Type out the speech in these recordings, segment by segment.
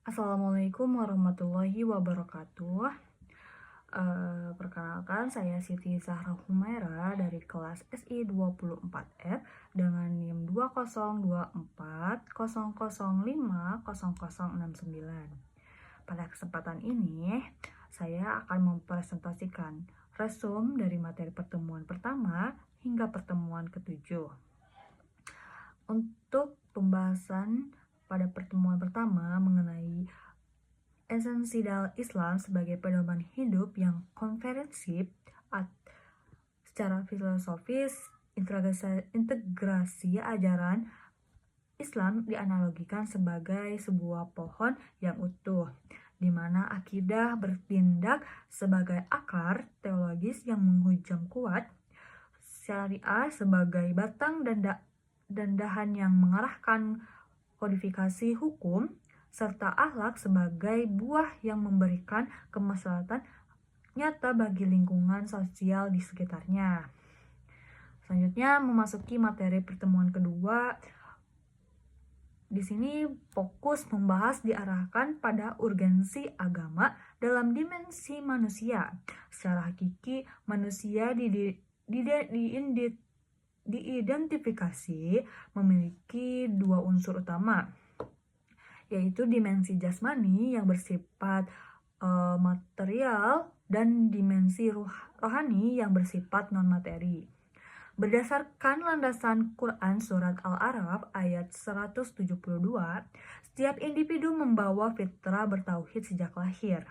Assalamualaikum warahmatullahi wabarakatuh. Perkenalkan, saya Siti Zahra Humaira dari kelas SI 24F dengan NIM 20240050050069. Pada kesempatan ini, saya akan mempresentasikan resum dari materi pertemuan pertama hingga pertemuan ketujuh. Untuk pembahasan pada pertemuan pertama mengenai esensi dalam Islam sebagai pedoman hidup yang komprehensif secara filosofis, integrasi ajaran Islam dianalogikan sebagai sebuah pohon yang utuh, di mana akidah bertindak sebagai akar teologis yang menghujam kuat, syariah sebagai batang dan dahan yang mengarahkan kodifikasi hukum, serta akhlak sebagai buah yang memberikan kemaslahatan nyata bagi lingkungan sosial di sekitarnya. Selanjutnya memasuki materi pertemuan kedua. Di sini fokus membahas diarahkan pada urgensi agama dalam dimensi manusia. Secara hakiki, manusia diidentifikasi memiliki dua unsur utama, yaitu dimensi jasmani yang bersifat material dan dimensi rohani yang bersifat non-materi. Berdasarkan landasan Quran Surat Al-A'raf ayat 172, setiap individu membawa fitrah bertauhid sejak lahir.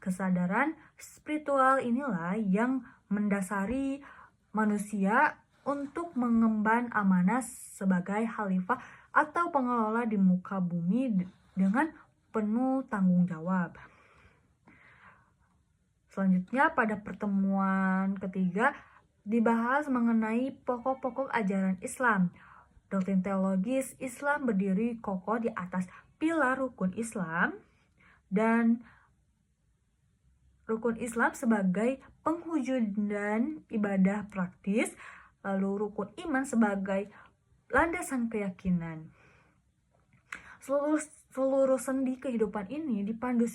Kesadaran spiritual inilah yang mendasari manusia untuk mengemban amanah sebagai khalifah atau pengelola di muka bumi dengan penuh tanggung jawab. Selanjutnya pada pertemuan ketiga dibahas mengenai pokok-pokok ajaran Islam. Doktrin teologis Islam berdiri kokoh di atas pilar rukun Islam dan rukun Islam sebagai penghujudan ibadah praktis, lalu rukun iman sebagai landasan keyakinan. Seluruh sendi kehidupan ini dipandu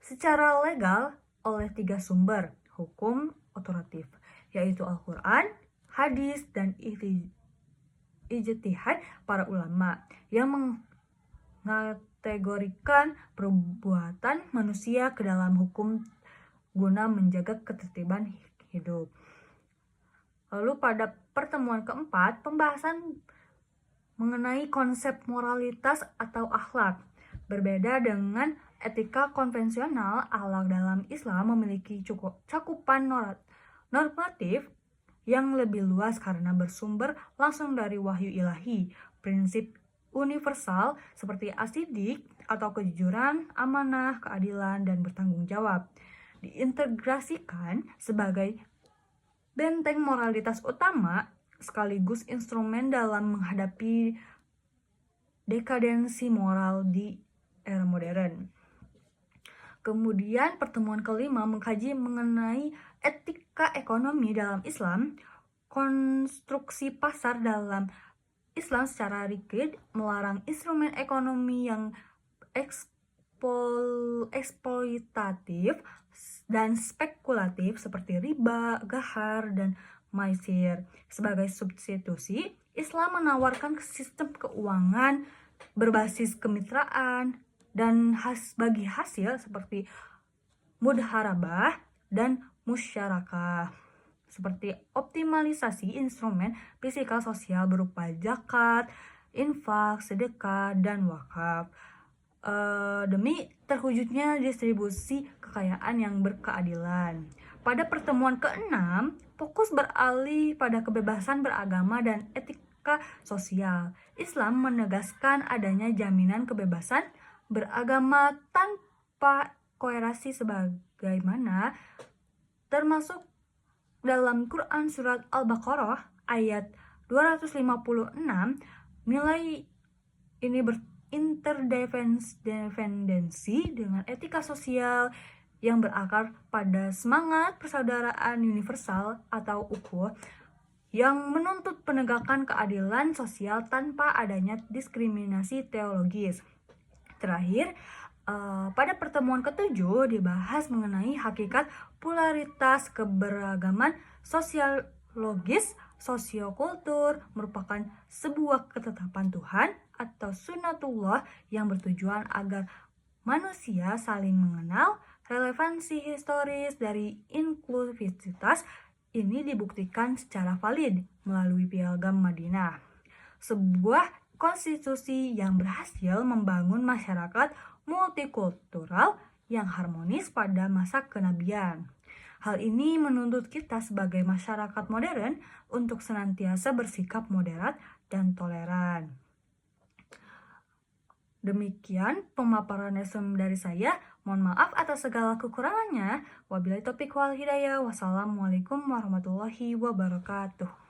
secara legal oleh tiga sumber hukum otoratif, yaitu Al-Quran, hadis, dan ijtihad para ulama yang mengategorikan perbuatan manusia ke dalam hukum guna menjaga ketertiban hidup. Lalu pada pertemuan keempat, pembahasan mengenai konsep moralitas atau akhlak. Berbeda dengan etika konvensional, akhlak dalam Islam memiliki cakupan normatif yang lebih luas karena bersumber langsung dari wahyu ilahi. Prinsip universal seperti asidik atau kejujuran, amanah, keadilan, dan bertanggung jawab diintegrasikan sebagai benteng moralitas utama sekaligus instrumen dalam menghadapi dekadensi moral di era modern. Kemudian pertemuan kelima mengkaji mengenai etika ekonomi dalam Islam. Konstruksi pasar dalam Islam secara rigid melarang instrumen ekonomi yang eksploitatif dan spekulatif seperti riba, gahar, dan maisir. Sebagai substitusi, Islam menawarkan sistem keuangan berbasis kemitraan dan bagi hasil seperti mudharabah dan musyarakah, seperti optimalisasi instrumen fiskal sosial berupa zakat, infak, sedekah, dan wakaf, demi terwujudnya distribusi kekayaan yang berkeadilan. Pada pertemuan ke-6, fokus beralih pada kebebasan beragama dan etika sosial. Islam menegaskan adanya jaminan kebebasan beragama tanpa koerasi sebagaimana termasuk dalam Quran Surat Al-Baqarah ayat 256. Nilai ini interdependensi dengan etika sosial yang berakar pada semangat persaudaraan universal atau ukhuwah yang menuntut penegakan keadilan sosial tanpa adanya diskriminasi teologis. Terakhir, Pada pertemuan ketujuh dibahas mengenai hakikat polaritas keberagaman sosiologis, sosiokultur merupakan sebuah ketetapan Tuhan atau sunatullah yang bertujuan agar manusia saling mengenal. Relevansi historis dari inklusivitas ini dibuktikan secara valid melalui Piagam Madinah, sebuah konstitusi yang berhasil membangun masyarakat multikultural yang harmonis pada masa kenabian. Hal ini menuntut kita sebagai masyarakat modern untuk senantiasa bersikap moderat dan toleran. Demikian pemaparan lesson dari saya. Mohon maaf atas segala kekurangannya. Wabillahi taufiq wal hidayah. Wassalamualaikum warahmatullahi wabarakatuh.